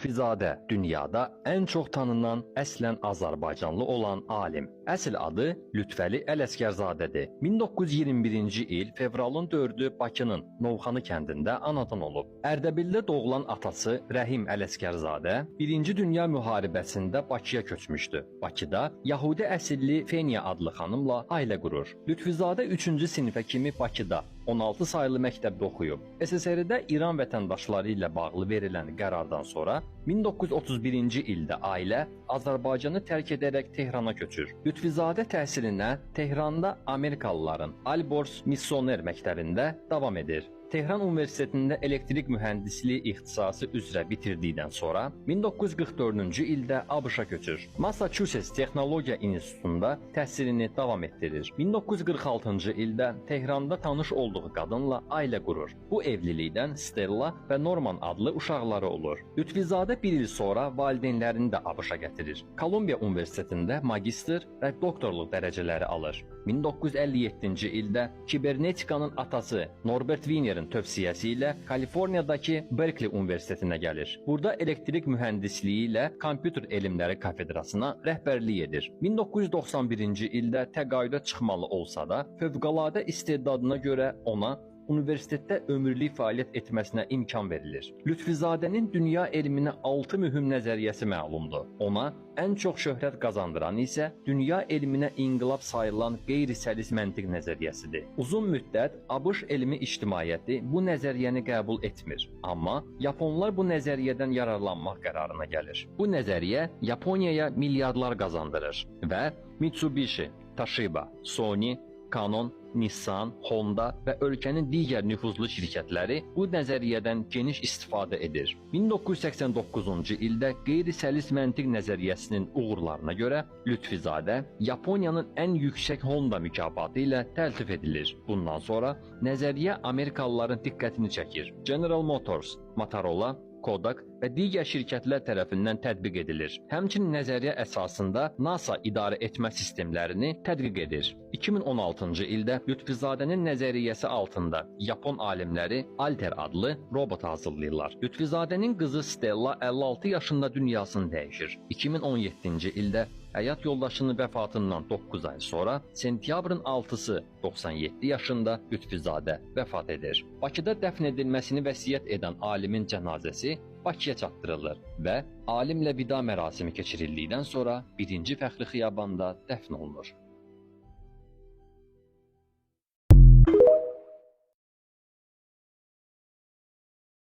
Lütfizadə dünyada ən çox tanınan əslən Azərbaycanlı olan alim. Əsl adı Lütfəli Ələsgərzadədir. 1921-ci il fevralın 4-ü Bakının Novxanı kəndində anadan olub. Ərdəbildə doğulan atası Rəhim Ələsgərzadə 1-ci Dünya müharibəsində Bakıya köçmüşdü. Bakıda Yahudi əsilli Feniya adlı xanımla ailə qurur. Lütfizadə 3-cü sinifə kimi Bakıda 16 sayılı məktəbdə oxuyub. SSR-də İran vətəndaşları ilə bağlı verilən qərardan sonra 1931-ci ildə ailə Azərbaycanı tərk edərək Tehrana köçür. Lütfizadə təhsilinə Tehranda Amerikalıların Albors Missioner məktəbində davam edir. Tehran Universitetində elektrik mühəndisliyi ixtisası üzrə bitirdikdən sonra 1944-cü ildə ABŞ-a köçür. Massachusetts Texnologiya İnstitutunda təhsilini davam etdirir. 1946-cı ildə Tehranda tanış olduğu qadınla ailə qurur. Bu evlilikdən Stella və Norman adlı uşaqları olur. Lütfizadə bir il sonra valideynlərini də ABŞ-a gətirir. Kolumbiya Universitetində magistr və doktorluq dərəcələri alır. 1957-ci ildə kibernetikanın atası Norbert Wiener'in tövsiyəsi ilə Kaliforniyadakı Berkeley Universitetinə gəlir. Burada elektrik mühəndisliyi ilə kompüter elmləri kafedrasına rəhbərlik edir. 1991-ci ildə təqaüdə çıxmalı olsa da, fövqəladə istedadına görə ona universitetdə ömürlük fəaliyyət etməsinə imkan verilir. Lütfizadənin dünya elminə 6 mühüm nəzəriyyəsi məlumdur. Ona ən çox şöhrət qazandıran isə dünya elminə inqilab sayılan qeyri-səlis məntiq nəzəriyyəsidir. Uzun müddət ABŞ elmi ictimaiyyəti bu nəzəriyyəni qəbul etmir. Amma Yaponlar bu nəzəriyyədən yararlanmaq qərarına gəlir. Bu nəzəriyyə Yaponiyaya milyardlar qazandırır və Mitsubishi, Toshiba, Sony, Canon, Nissan, Honda və ölkənin digər nüfuzlu şirkətləri bu nəzəriyyədən geniş istifadə edir. 1989-cu ildə qeyri-səlis məntiq nəzəriyyəsinin uğurlarına görə Lütfizadə Yaponiyanın ən yüksək Honda mükafatı ilə təltif edilir. Bundan sonra nəzəriyyə Amerikalıların diqqətini çəkir. General Motors, Motorola, Kodak və digər şirkətlər tərəfindən tətbiq edilir. Həmçinin nəzəriyyə əsasında NASA idarə etmə sistemlərini tədqiq edir. 2016-cı ildə Lütfizadənin nəzəriyyəsi altında Yapon alimləri Alter adlı robot hazırlayırlar. Lütfizadənin qızı Stella 56 yaşında dünyasını dəyişir. 2017-ci ildə həyat yoldaşının vəfatından 9 ay sonra sentyabrın 6-sı 97 yaşında Lütfizadə vəfat edir. Bakıda dəfn edilməsini vəsiyyət edən alimin cənazəsi Bakıya çatdırılır və alimlə vida mərasimi keçirildikdən sonra 1-ci Fəxri Xiyabanda dəfn olunur.